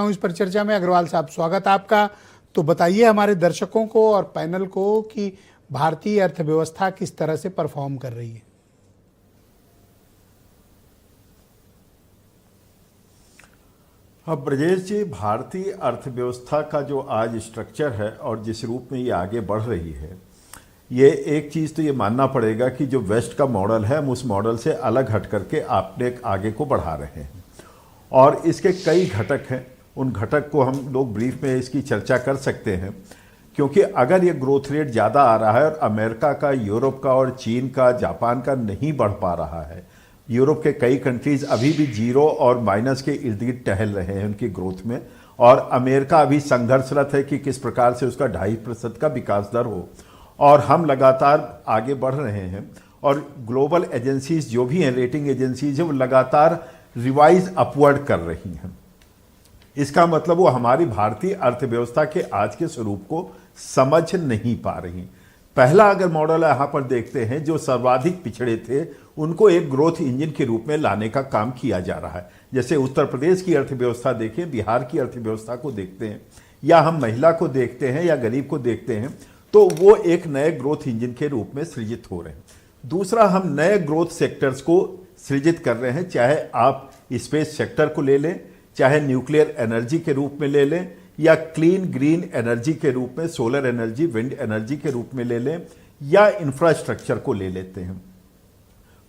हूं इस परिचर्चा में। अग्रवाल साहब, स्वागत आपका। तो बताइए हमारे दर्शकों को और पैनल को कि भारतीय अर्थव्यवस्था किस तरह से परफॉर्म कर रही है। हाँ ब्रजेश जी, भारतीय अर्थव्यवस्था का जो आज स्ट्रक्चर है और जिस रूप में ये आगे बढ़ रही है, ये एक चीज़ तो ये मानना पड़ेगा कि जो वेस्ट का मॉडल है हम उस मॉडल से अलग हट करके आपने आगे को बढ़ा रहे हैं और इसके कई घटक हैं। उन घटक को हम लोग ब्रीफ में इसकी चर्चा कर सकते हैं, क्योंकि अगर ये ग्रोथ रेट ज़्यादा आ रहा है और अमेरिका का, यूरोप का और चीन का, जापान का नहीं बढ़ पा रहा है, यूरोप के कई कंट्रीज़ अभी भी जीरो और माइनस के इर्द गिर्द टहल रहे हैं उनकी ग्रोथ में, और अमेरिका अभी संघर्षरत है कि किस प्रकार से उसका 2.5% का विकास दर हो, और हम लगातार आगे बढ़ रहे हैं। और ग्लोबल एजेंसीज जो भी हैं, रेटिंग एजेंसीज हैं, वो लगातार रिवाइज अपवर्ड कर रही हैं। इसका मतलब वो हमारी भारतीय अर्थव्यवस्था के आज के स्वरूप को समझ नहीं पा रही। पहला अगर मॉडल यहाँ पर देखते हैं, जो सर्वाधिक पिछड़े थे उनको एक ग्रोथ इंजन के रूप में लाने का काम किया जा रहा है। जैसे उत्तर प्रदेश की अर्थव्यवस्था देखें, बिहार की अर्थव्यवस्था को देखते हैं, या हम महिला को देखते हैं या गरीब को देखते हैं, तो वो एक नए ग्रोथ इंजन के रूप में सृजित हो रहे हैं। दूसरा, हम नए ग्रोथ सेक्टर्स को सृजित कर रहे हैं, चाहे आप स्पेस सेक्टर को ले लें, चाहे न्यूक्लियर एनर्जी के रूप में ले लें, या क्लीन ग्रीन एनर्जी के रूप में सोलर एनर्जी, विंड एनर्जी के रूप में ले लें, या इंफ्रास्ट्रक्चर को ले लेते हैं।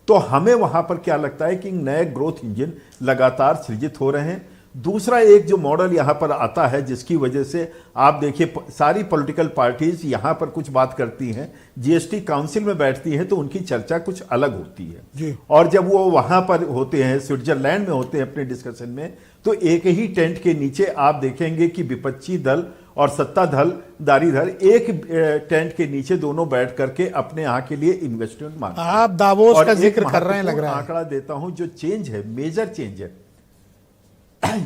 तो हमें वहां पर क्या लगता है कि नए ग्रोथ इंजन लगातार सृजित हो रहे हैं। दूसरा एक जो मॉडल यहां पर आता है, जिसकी वजह से आप देखिए सारी पॉलिटिकल पार्टीज यहां पर कुछ बात करती हैं, जीएसटी काउंसिल में बैठती हैं तो उनकी चर्चा कुछ अलग होती है, और जब वो वहां पर होते हैं, स्विट्जरलैंड में होते हैं अपने डिस्कशन में, तो एक ही टेंट के नीचे आप देखेंगे कि विपक्षी दल और सत्ताधारी दल एक टेंट के नीचे दोनों बैठ करके अपने यहाँ के लिए इन्वेस्टमेंट मांगते हैं। आप दावोस का जिक्र कर रहे हैं, लग रहा है। आंकड़ा देता हूं, जो चेंज है, मेजर चेंज है,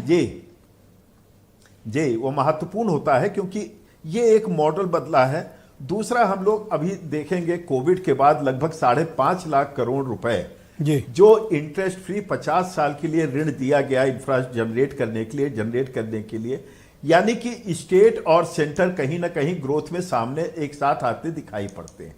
ये वो महत्वपूर्ण होता है, क्योंकि ये एक मॉडल बदला है। दूसरा, हम लोग अभी देखेंगे कोविड के बाद लगभग 5.5 लाख करोड़ रुपए जो इंटरेस्ट फ्री 50 साल के लिए ऋण दिया गया इंफ्रास्ट्रक्चर जनरेट करने के लिए, यानी कि स्टेट और सेंटर कहीं ना कहीं ग्रोथ में सामने एक साथ आते दिखाई पड़ते हैं।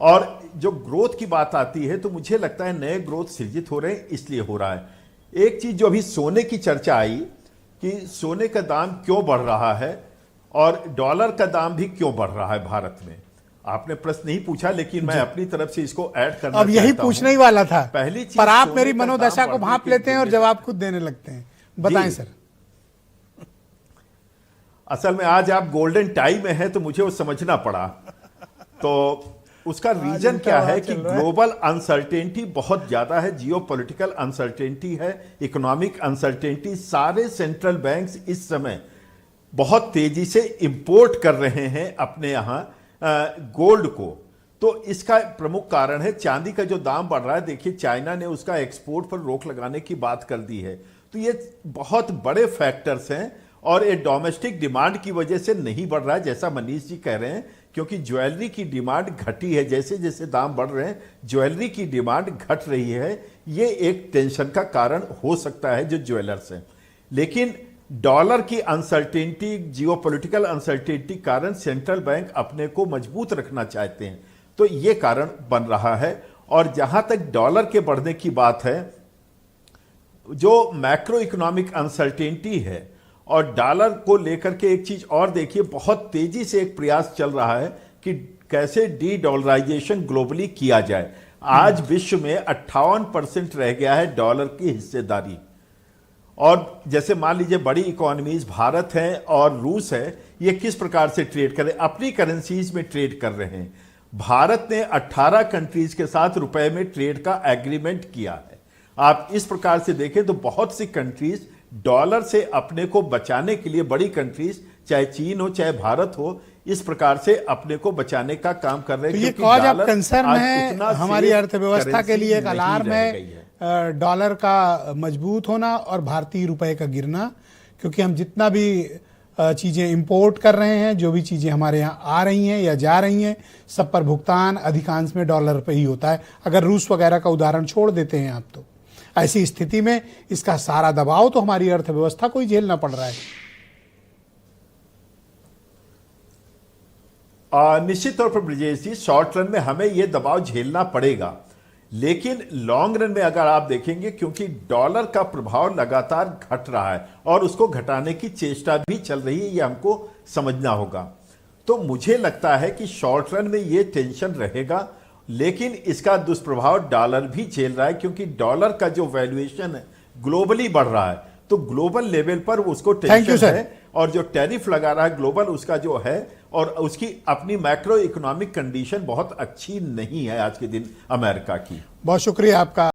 और जो ग्रोथ की बात आती है, तो मुझे लगता है नए ग्रोथ सृजित हो रहे हैं, इसलिए हो रहा है। एक चीज जो अभी सोने की चर्चा आई कि सोने का दाम क्यों बढ़ रहा है और डॉलर का दाम भी क्यों बढ़ रहा है भारत में, आपने प्रश्न नहीं पूछा, लेकिन मैं अपनी तरफ से इसको ऐड करना अब यही पूछने ही वाला था। पहली चीज, पर आप मेरी मनोदशा को भांप लेते हैं और जवाब खुद देने लगते हैं। बताएं सर। असल में आज आप गोल्डन टाई में हैं तो मुझे वो समझना पड़ा। तो उसका रीजन क्या है कि ग्लोबल अनसर्टेनिटी बहुत ज्यादा है, जियोपॉलिटिकल अनसर्टेनिटी है, इकोनॉमिक अनसर्टेनिटी। सारे सेंट्रल बैंक्स इस समय बहुत तेजी से इंपोर्ट कर रहे हैं अपने यहां गोल्ड को। तो इसका प्रमुख कारण है चांदी का जो दाम बढ़ रहा है। देखिए, चाइना ने उसका एक्सपोर्ट पर रोक लगाने की बात कर दी है। तो ये बहुत बड़े फैक्टर्स हैं, और ये डोमेस्टिक डिमांड की वजह से नहीं बढ़ रहा है, जैसा मनीष जी कह रहे हैं, क्योंकि ज्वेलरी की डिमांड घटी है। जैसे जैसे दाम बढ़ रहे हैं, ज्वेलरी की डिमांड घट रही है। ये एक टेंशन का कारण हो सकता है जो ज्वेलर्स हैं। लेकिन डॉलर की अनसर्टेनिटी, जियोपॉलिटिकल अनसर्टेनिटी कारण सेंट्रल बैंक अपने को मजबूत रखना चाहते हैं, तो ये कारण बन रहा है। और जहां तक डॉलर के बढ़ने की बात है, जो मैक्रो इकोनॉमिक अनसर्टेनिटी है, और डॉलर को लेकर के एक चीज और देखिए, बहुत तेजी से एक प्रयास चल रहा है कि कैसे डी डॉलराइजेशन ग्लोबली किया जाए। आज विश्व में 58% रह गया है डॉलर की हिस्सेदारी। और जैसे मान लीजिए बड़ी इकोनॉमीज भारत है और रूस है, ये किस प्रकार से ट्रेड कर रहे हैं, अपनी करेंसीज में ट्रेड कर रहे हैं। भारत ने 18 कंट्रीज के साथ रुपए में ट्रेड का एग्रीमेंट किया है। आप इस प्रकार से देखें तो बहुत सी कंट्रीज डॉलर से अपने को बचाने के लिए, बड़ी कंट्रीज चाहे चीन हो चाहे भारत हो, इस प्रकार से अपने को बचाने का काम कर रहे हैं। तो ये कॉज ऑफ कंसर्न है हमारी अर्थव्यवस्था के लिए, एक अलार्म है डॉलर का मजबूत होना और भारतीय रुपए का गिरना। क्योंकि हम जितना भी चीजें इंपोर्ट कर रहे हैं, जो भी चीजें हमारे यहाँ आ रही हैं या जा रही हैं, सब पर भुगतान अधिकांश में डॉलर पे ही होता है, अगर रूस वगैरह का उदाहरण छोड़ देते हैं आप तो। ऐसी स्थिति में इसका सारा दबाव तो हमारी अर्थव्यवस्था को ही झेलना पड़ रहा है। निश्चित तौर पर ब्रजेश जी, शॉर्ट रन में हमें यह दबाव झेलना पड़ेगा, लेकिन लॉन्ग रन में अगर आप देखेंगे, क्योंकि डॉलर का प्रभाव लगातार घट रहा है और उसको घटाने की चेष्टा भी चल रही है, यह हमको समझना होगा। तो मुझे लगता है कि शॉर्ट रन में यह टेंशन रहेगा, लेकिन इसका दुष्प्रभाव डॉलर भी झेल रहा है, क्योंकि डॉलर का जो वैल्यूएशन है ग्लोबली बढ़ रहा है, तो ग्लोबल लेवल पर उसको टेंशन है, और जो टैरिफ लगा रहा है ग्लोबल, उसका जो है, और उसकी अपनी मैक्रो इकोनॉमिक कंडीशन बहुत अच्छी नहीं है आज के दिन अमेरिका की। बहुत शुक्रिया आपका।